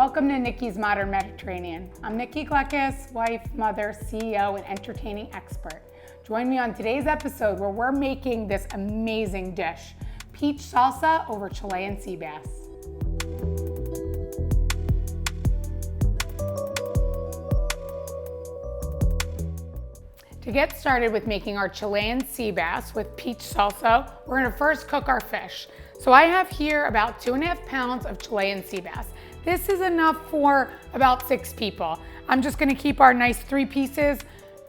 Welcome to Nikki's Modern Mediterranean. I'm Nikki Gleckis, wife, mother, CEO, and entertaining expert. Join me on today's episode where we're making this amazing dish, peach salsa over Chilean sea bass. To get started with making our Chilean sea bass with peach salsa, we're gonna first cook our fish. So I have here about 2.5 pounds of Chilean sea bass. This is enough for about 6 people. I'm just gonna keep our nice 3 pieces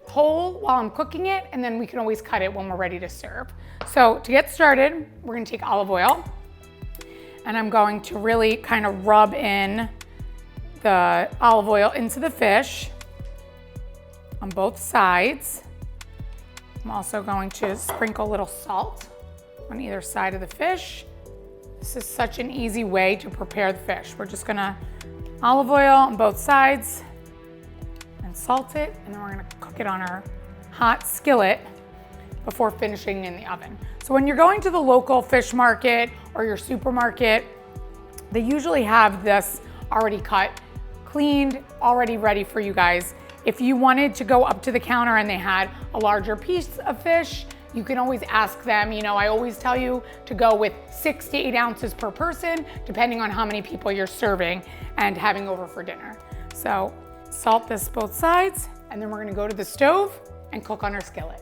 whole while I'm cooking it, and then we can always cut it when we're ready to serve. So to get started, we're gonna take olive oil, and I'm going to really kind of rub in the olive oil into the fish on both sides. I'm also going to sprinkle a little salt on either side of the fish. This is such an easy way to prepare the fish. We're just gonna olive oil on both sides and salt it, and then we're gonna cook it on our hot skillet before finishing in the oven. So when you're going to the local fish market or your supermarket, they usually have this already cut, cleaned, already ready for you guys. If you wanted to go up to the counter and they had a larger piece of fish, you can always ask them. You know, I always tell you to go with 6 to 8 ounces per person, depending on how many people you're serving and having over for dinner. So salt this both sides, and then we're gonna go to the stove and cook on our skillet.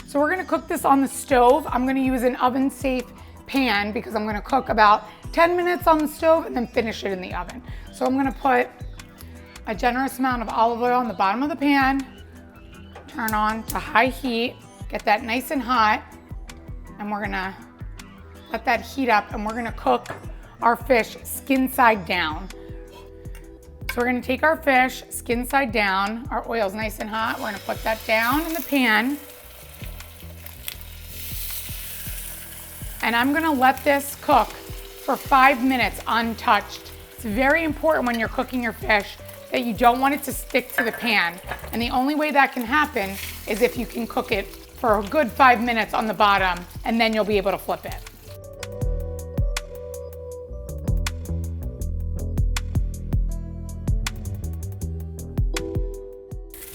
So we're gonna cook this on the stove. I'm gonna use an oven-safe pan because I'm gonna cook about 10 minutes on the stove and then finish it in the oven. So I'm gonna put a generous amount of olive oil on the bottom of the pan, turn on to high heat, get that nice and hot, and we're gonna let that heat up, and we're gonna cook our fish skin side down. So we're gonna take our fish skin side down, our oil's nice and hot, we're gonna put that down in the pan. And I'm gonna let this cook for 5 minutes untouched. It's very important when you're cooking your fish that you don't want it to stick to the pan. And the only way that can happen is if you can cook it for a good 5 minutes on the bottom, and then you'll be able to flip it.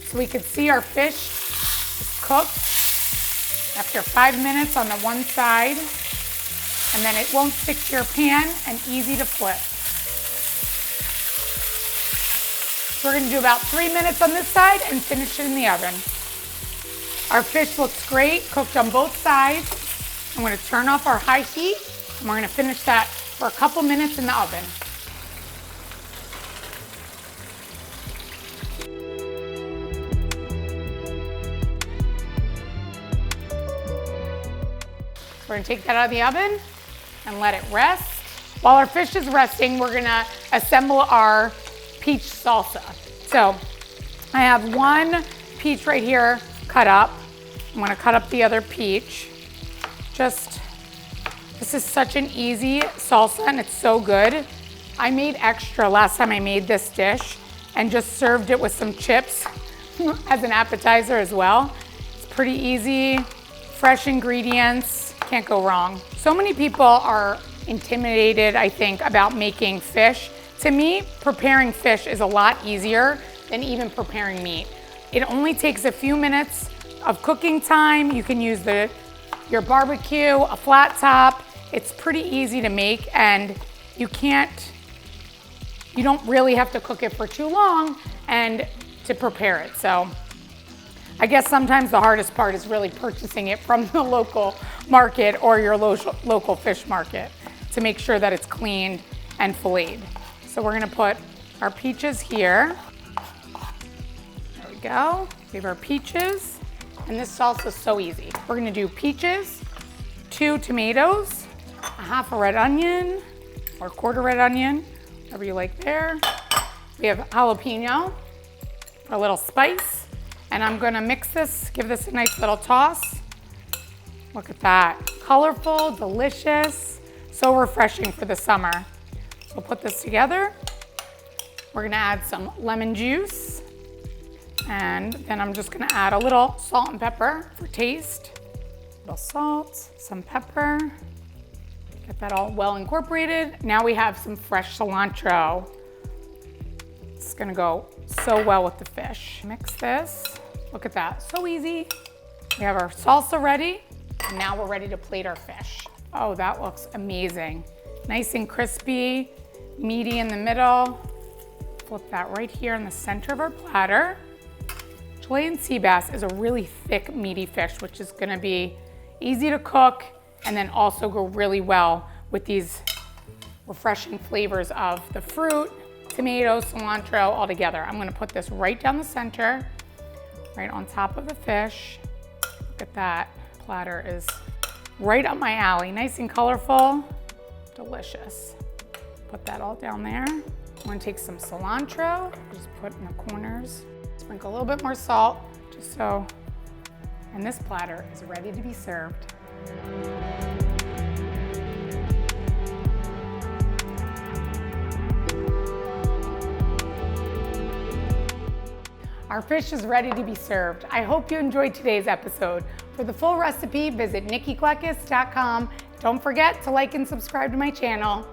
So we can see our fish is cooked after 5 minutes on the one side, and then it won't stick to your pan and easy to flip. So we're gonna do about 3 minutes on this side and finish it in the oven. Our fish looks great, cooked on both sides. I'm gonna turn off our high heat, and we're gonna finish that for a couple minutes in the oven. We're gonna take that out of the oven and let it rest. While our fish is resting, we're gonna assemble our peach salsa. So I have one peach right here cut up. I'm gonna cut up the other peach. This is such an easy salsa, and it's so good. I made extra last time I made this dish and just served it with some chips as an appetizer as well. It's pretty easy, fresh ingredients, can't go wrong. So many people are intimidated, I think, about making fish. To me, preparing fish is a lot easier than even preparing meat. It only takes a few minutes of cooking time. You can use your barbecue, a flat top. It's pretty easy to make, and you don't really have to cook it for too long and to prepare it. So I guess sometimes the hardest part is really purchasing it from the local market or your local fish market to make sure that it's cleaned and filleted. So we're gonna put our peaches here. There we go. We have our peaches. And this salsa is so easy. We're gonna do peaches, 2 tomatoes, a half a red onion, or quarter red onion, whatever you like there. We have jalapeno for a little spice. And I'm gonna mix this, give this a nice little toss. Look at that. Colorful, delicious, so refreshing for the summer. So we'll put this together. We're gonna add some lemon juice, and then I'm just gonna add a little salt and pepper for taste. little salt, some pepper. Get that all well incorporated. Now we have some fresh cilantro. It's gonna go so well with the fish. Mix this. Look at that, so easy. We have our salsa ready, and now we're ready to plate our fish. Oh, that looks amazing. Nice and crispy, meaty in the middle. Flip that right here in the center of our platter. Chilean sea bass is a really thick, meaty fish, which is gonna be easy to cook and then also go really well with these refreshing flavors of the fruit, tomato, cilantro, all together. I'm gonna put this right down the center, right on top of the fish. Look at that, platter is right up my alley. Nice and colorful, delicious. Put that all down there. I'm gonna take some cilantro, just put in the corners. Sprinkle a little bit more salt, just so, and this platter is ready to be served. Our fish is ready to be served. I hope you enjoyed today's episode. For the full recipe, visit nikkiklekis.com. Don't forget to like and subscribe to my channel.